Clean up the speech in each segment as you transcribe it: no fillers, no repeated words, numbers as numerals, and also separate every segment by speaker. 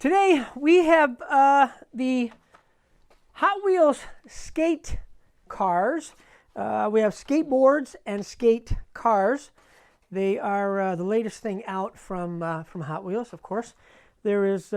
Speaker 1: Today we have the Hot Wheels skate cars. We have skateboards and skate cars. They are the latest thing out from Hot Wheels, of course. There is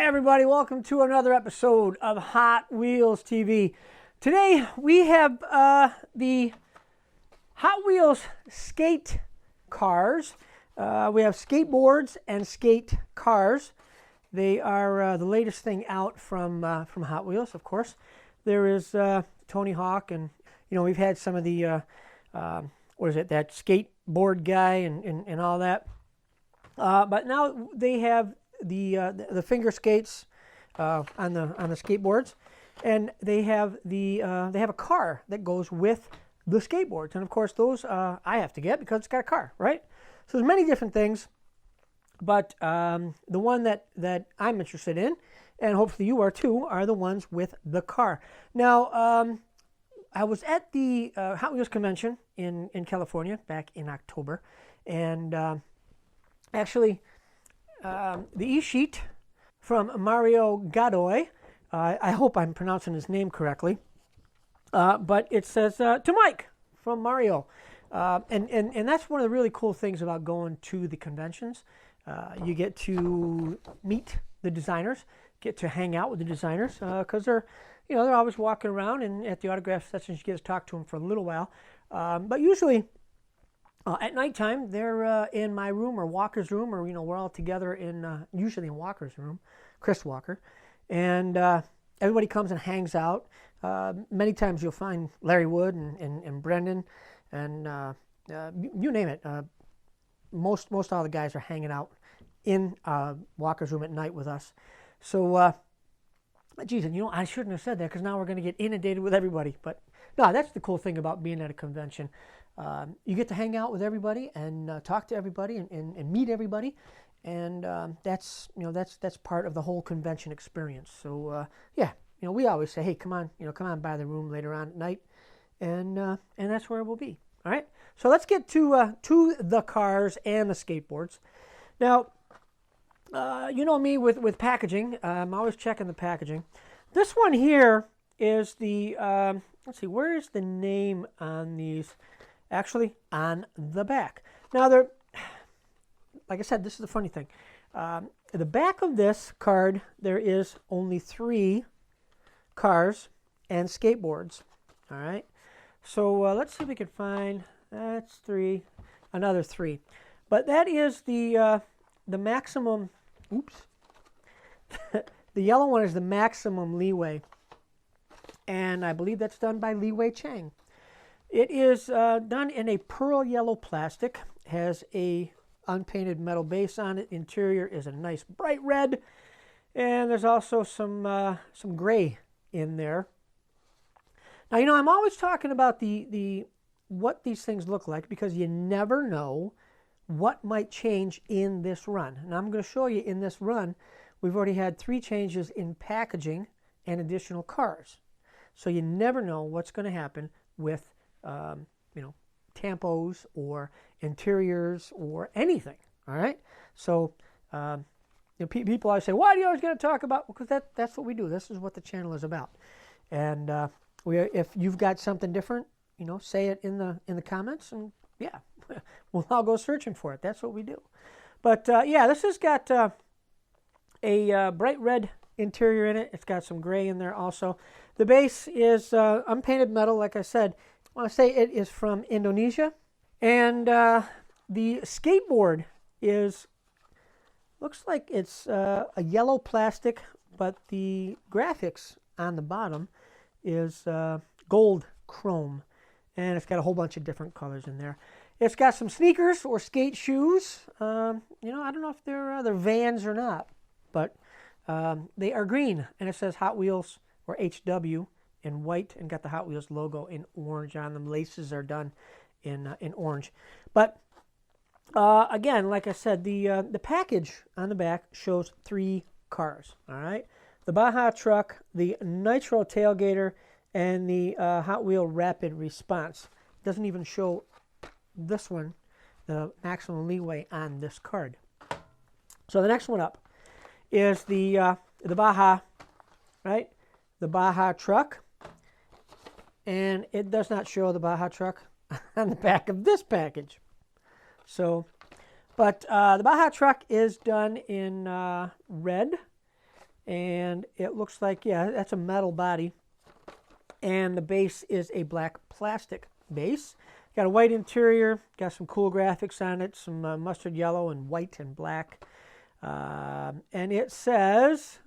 Speaker 1: everybody, welcome to another episode of Hot Wheels TV. Today we have the Hot Wheels skate cars. We have skateboards and skate cars. They are the latest thing out from Hot Wheels, of course. There is Tony Hawk, and we've had some of the that skateboard guy and all that. But now they have the finger skates on the skateboards, and they have a car that goes with the skateboards, and of course those I have to get because it's got a car, right? So there's many different things, but the one that I'm interested in, and hopefully you are too, are the ones with the car. Now I was at the Hot Wheels convention in California back in October, and actually the e-sheet from Mario Godoy, I hope I'm pronouncing his name correctly, but it says to Mike from Mario, and that's one of the really cool things about going to the conventions. You get to meet the designers, get to hang out with the designers, because they're always walking around, and at the autograph sessions you get to talk to them for a little while, but usually at nighttime, they're in my room or Walker's room, or we're all together in usually in Walker's room, Chris Walker, and everybody comes and hangs out. Many times you'll find Larry Wood and Brendan, and you name it. Most all the guys are hanging out in Walker's room at night with us. So, geez, and I shouldn't have said that because now we're going to get inundated with everybody. But no, that's the cool thing about being at a convention. You get to hang out with everybody and talk to everybody and meet everybody, and that's part of the whole convention experience. So we always say, hey, come on by the room later on at night, and that's where we'll be. All right. So let's get to the cars and the skateboards. Now, me with packaging. I'm always checking the packaging. This one here is the let's see, where is the name on these? Actually, on the back. Now, like I said, this is the funny thing. The back of this card, there is only 3 cars and skateboards. All right. So let's see if we can find. That's 3, another 3. But that is the maximum. Oops. The yellow one is the maximum leeway, and I believe that's done by Leeway Chang. It is done in a pearl yellow plastic, has a unpainted metal base on it. Interior is a nice bright red, and there's also some gray in there. Now, I'm always talking about the what these things look like, because you never know what might change in this run. And I'm going to show you in this run, we've already had 3 changes in packaging and additional cars. So you never know what's going to happen with tampos or interiors or anything. All right. So people always say, why do you always going to talk about? Because that's what we do. This is what the channel is about. And if you've got something different, say it in the comments, and yeah, we'll all go searching for it. That's what we do. But this has got a bright red interior in it. It's got some gray in there also. The base is unpainted metal, like I said. I want to say it is from Indonesia, and the skateboard looks like it's a yellow plastic, but the graphics on the bottom is gold chrome, and it's got a whole bunch of different colors in there. It's got some sneakers or skate shoes. I don't know if they're Vans or not, but they are green, and it says Hot Wheels or HW in white, and got the Hot Wheels logo in orange on them. Laces are done in orange. But again, like I said, the package on the back shows 3 cars. All right, the Baja truck, the Nitro Tailgater, and the Hot Wheel Rapid Response. It doesn't even show this one, the maximum leeway on this card. So the next one up is the Baja, right? The Baja truck, and it does not show the Baja truck on the back of this package. So, but the Baja truck is done in red, and it looks like, yeah, that's a metal body, and the base is a black plastic base. Got a white interior, got some cool graphics on it, some mustard yellow and white and black. And it says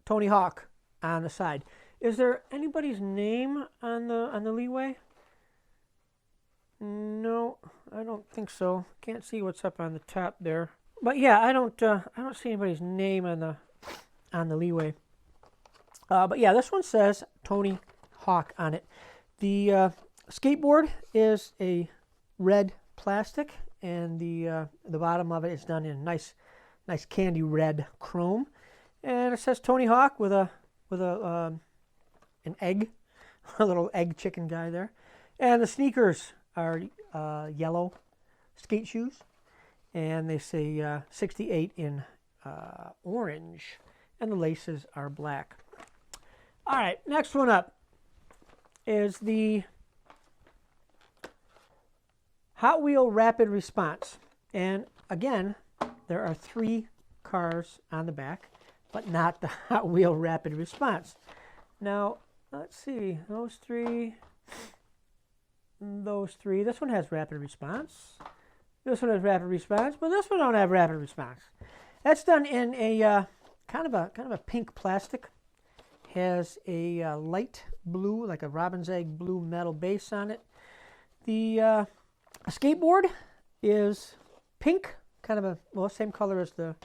Speaker 1: Tony Hawk on the side. Is there anybody's name on the leeway? No, I don't think so. Can't see what's up on the top there. But yeah, I don't see anybody's name on the leeway. But yeah, this one says Tony Hawk on it. The skateboard is a red plastic, and the bottom of it is done in nice candy red chrome, and it says Tony Hawk with an egg, a little egg chicken guy there, and the sneakers are yellow skate shoes, and they say 68 in orange, and the laces are black. All right, next one up is the Hot Wheel Rapid Response, and again, there are 3 cars on the back, but not the Hot Wheel Rapid Response. Now, let's see, those three. This one has rapid response. This one has rapid response, but this one don't have rapid response. That's done in a kind of a pink plastic. Has a light blue, like a robin's egg blue metal base on it. The skateboard is pink, kind of a same color as the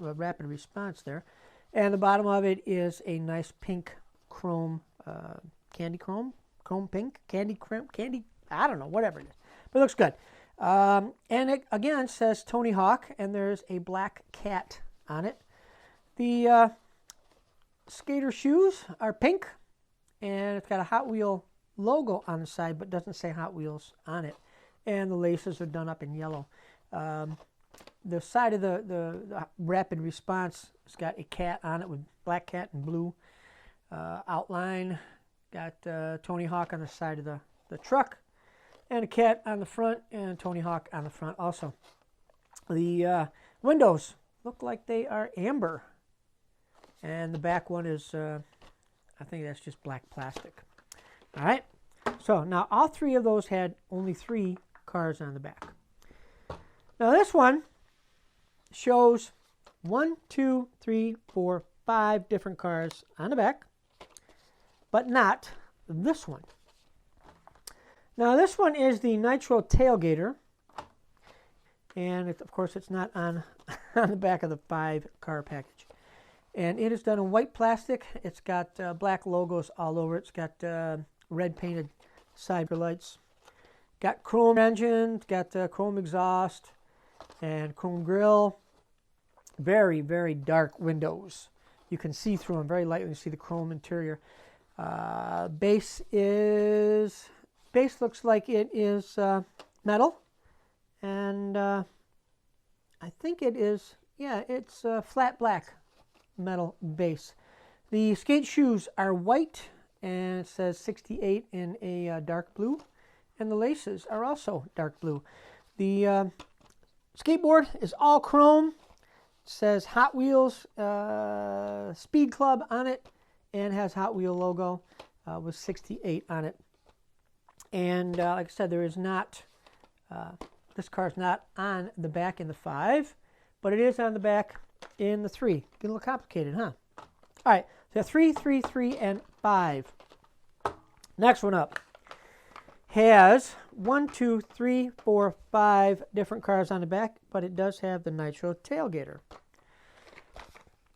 Speaker 1: rapid response there, and the bottom of it is a nice pink chrome, candy chrome pink, candy. I don't know, whatever it is, but it looks good. And it again says Tony Hawk, and there's a black cat on it. The skater shoes are pink, and it's got a Hot Wheel logo on the side, but doesn't say Hot Wheels on it. And the laces are done up in yellow. The side of the rapid response has got a cat on it with black cat and blue outline. Got Tony Hawk on the side of the truck, and a cat on the front, and Tony Hawk on the front also. The windows look like they are amber, and the back one is, I think that's just black plastic. All right, so now all 3 of those had only 3 cars on the back. Now this one shows 1, 2, 3, 4, 5 different cars on the back, but not this one. Now this one is the Nitro Tailgater, and of course it's not on the back of the 5 car package. And it is done in white plastic. It's got black logos all over it. It's got red painted side lights. Got chrome engine, got chrome exhaust, and chrome grille. Very, very dark windows. You can see through them very lightly. You see the chrome interior. Base looks like it is metal, and I think it is, yeah, it's flat black metal base. The skate shoes are white, and it says 68 in a dark blue, and the laces are also dark blue. The skateboard is all chrome. It says Hot Wheels Speed Club on it, and has Hot Wheel logo with 68 on it. And like I said, there is not, this car is not on the back in the 5, but it is on the back in the 3. Get a little complicated, huh? All right, so 3, 3, 3, and 5. Next one up has 1, 2, 3, 4, 5 different cars on the back, but it does have the Nitro Tailgater.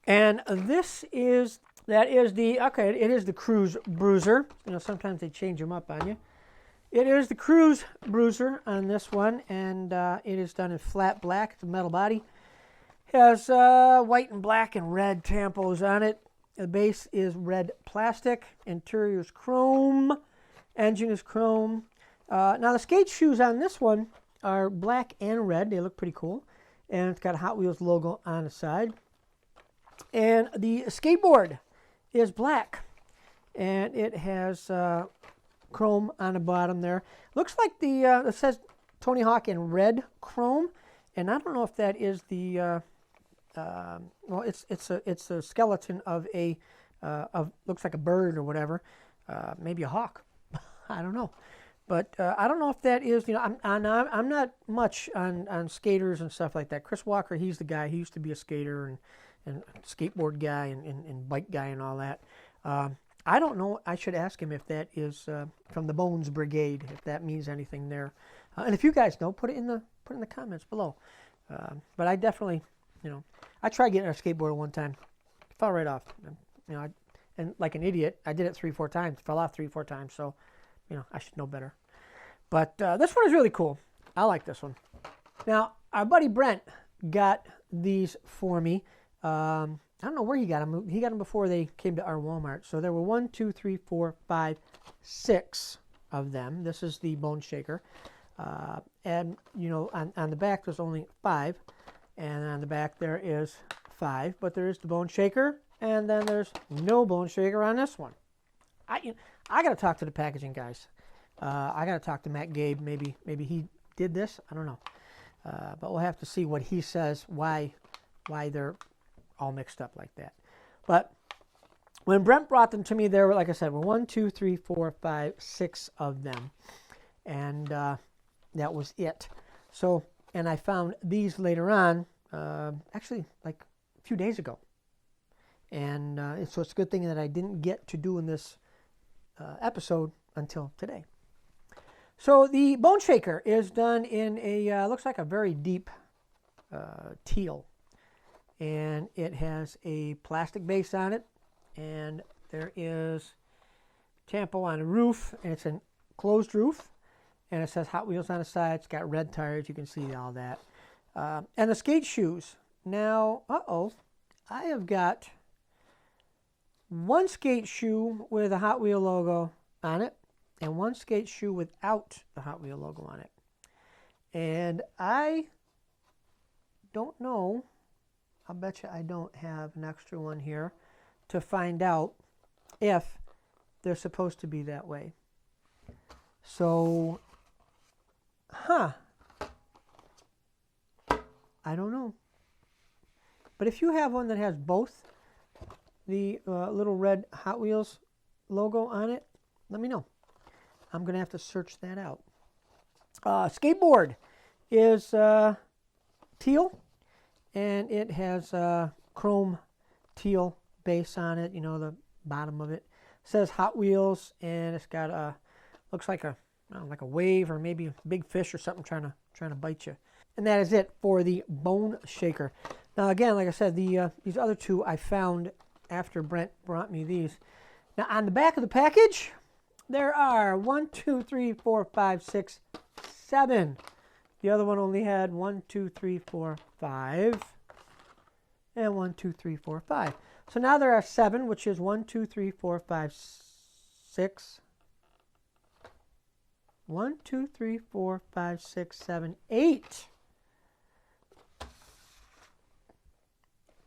Speaker 1: And this is, it is the Cruise Bruiser. You know, sometimes they change them up on you. It is the Cruise Bruiser on this one, and it is done in flat black. It's a metal body. Has white and black and red tampos on it. The base is red plastic. Interior is chrome. Engine is chrome. Now the skate shoes on this one are black and red. They look pretty cool. And it's got a Hot Wheels logo on the side. And the skateboard is black. And it has chrome on the bottom there. Looks like it says Tony Hawk in red chrome. And I don't know if that is the... well, it's a skeleton of looks like a bird or whatever, maybe a hawk. I don't know, but I don't know if that is. I'm not much on skaters and stuff like that. Chris Walker, he's the guy. He used to be a skater and skateboard guy and bike guy and all that. I don't know. I should ask him if that is from the Bones Brigade, if that means anything there. And if you guys know, put it in the comments below. But I definitely. I tried getting a skateboard one time. It fell right off. And like an idiot, I did it 3-4 times. Fell off 3-4 times. So, I should know better. But this one is really cool. I like this one. Now, our buddy Brent got these for me. I don't know where he got them. He got them before they came to our Walmart. So there were 1, 2, 3, 4, 5, 6 of them. This is the Bone Shaker. And, on the back, there's only 5. And on the back there is 5, but there is the Bone Shaker, and then there's no Bone Shaker on this one. I got to talk to the packaging guys. I got to talk to Matt Gabe. Maybe he did this. I don't know. But we'll have to see what he says, why they're all mixed up like that. But when Brent brought them to me, there were, like I said, 1, 2, 3, 4, 5, 6 of them. And that was it. So... And I found these later on, actually like a few days ago. And so it's a good thing that I didn't get to doing this episode until today. So the Bone Shaker is done in a, looks like a very deep teal. And it has a plastic base on it. And there is tampo on the roof. And it's a closed roof. And it says Hot Wheels on the side. It's got red tires. You can see all that. And the skate shoes. Now, I have got one skate shoe with a Hot Wheel logo on it. And one skate shoe without the Hot Wheel logo on it. And I don't know. I'll bet you I don't have an extra one here to find out if they're supposed to be that way. So... I don't know. But if you have one that has both the little red Hot Wheels logo on it, let me know. I'm going to have to search that out. Skateboard is teal, and it has chrome teal base on it, the bottom of it. It says Hot Wheels, and it's got a, looks like a wave or maybe a big fish or something trying to bite you. And that is it for the Bone Shaker. Now again, like I said, these other two I found after Brent brought me these. Now on the back of the package, there are 1, 2, 3, 4, 5, 6, 7. The other one only had 1, 2, 3, 4, 5. And 1, 2, 3, 4, 5. So now there are 7, which is 1, 2, 3, 4, 5, 6. 1, 2, 3, 4, 5, 6, 7, 8.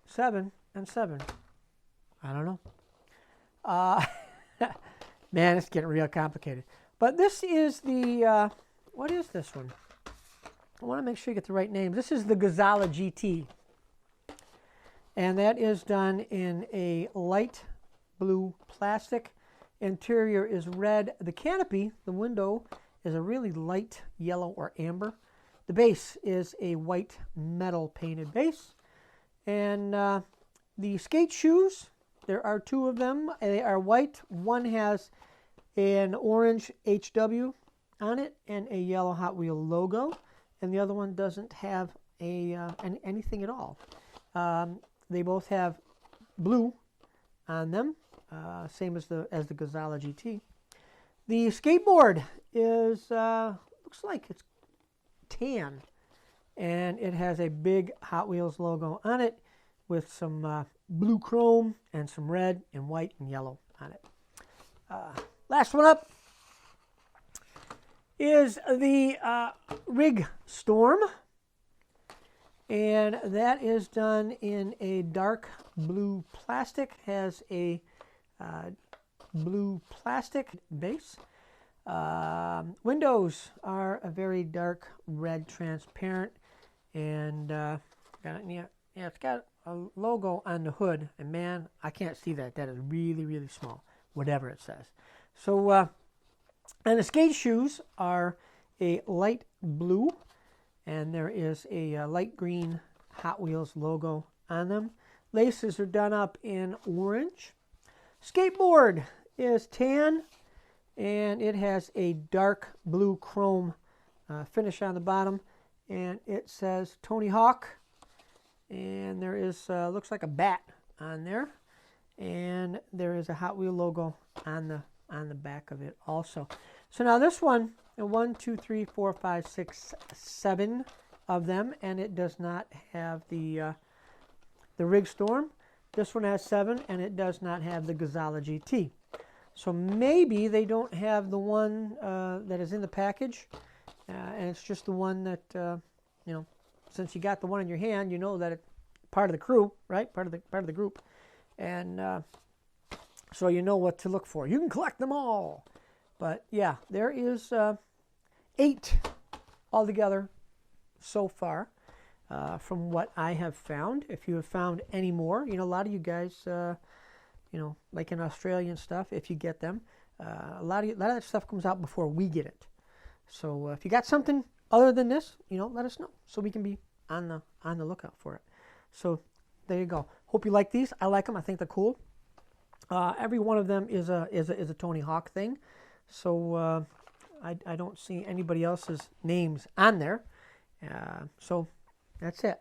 Speaker 1: 7 and 7. I don't know. Man, it's getting real complicated. But this is the, what is this one? I want to make sure you get the right name. This is the Gazala GT. And that is done in a light blue plastic. Interior is red. The canopy, the window, is a really light yellow or amber. The base is a white metal painted base. And the skate shoes, there are 2 of them. They are white. One has an orange HW on it and a yellow Hot Wheel logo. And the other one doesn't have anything at all. They both have blue on them, same as the Gazala GT. The skateboard is looks like it's tan. and it has a big Hot Wheels logo on it with some blue chrome and some red and white and yellow on it. Last one up is the Rig Storm, and that is done in a dark blue plastic. Has a blue plastic base. Windows are a very dark red transparent, and it's got a logo on the hood, and man, I can't see that. That is really, really small, whatever it says. So, and the skate shoes are a light blue, and there is a light green Hot Wheels logo on them. Laces are done up in orange. Skateboard is tan, and it has a dark blue chrome finish on the bottom, and it says Tony Hawk, and there is looks like a bat on there, and there is a Hot Wheel logo on the back of it also. So now this one, 1, 2, 3, 4, 5, 6, 7 of them, and it does not have the Rig Storm. This one has 7, and it does not have the Gazala GT. So maybe they don't have the one that is in the package, and it's just the one that since you got the one in your hand, you know that it's part of the crew, right? Part of the group, and so you know what to look for. You can collect them all, but yeah, there is 8 altogether so far from what I have found. If you have found any more, a lot of you guys, like in Australia and stuff, if you get them, a lot of that stuff comes out before we get it. So if you got something other than this, let us know so we can be on the lookout for it. So there you go. Hope you like these. I like them. I think they're cool. Every one of them is a Tony Hawk thing. So I don't see anybody else's names on there. So that's it.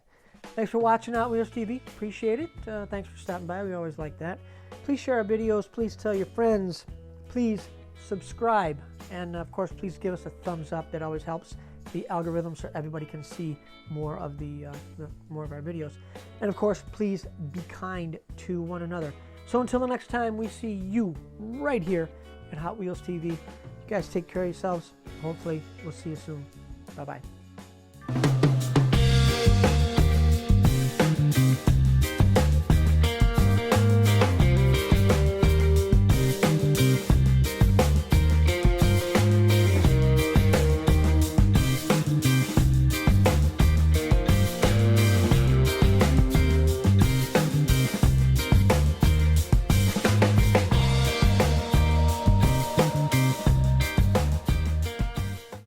Speaker 1: Thanks for watching Hot Wheels TV. Appreciate it. Thanks for stopping by. We always like that. Please share our videos. Please tell your friends. Please subscribe. And, of course, please give us a thumbs up. That always helps the algorithm so everybody can see more of more of our videos. And, of course, please be kind to one another. So until the next time we see you right here at Hot Wheels TV, you guys take care of yourselves. Hopefully, we'll see you soon. Bye-bye.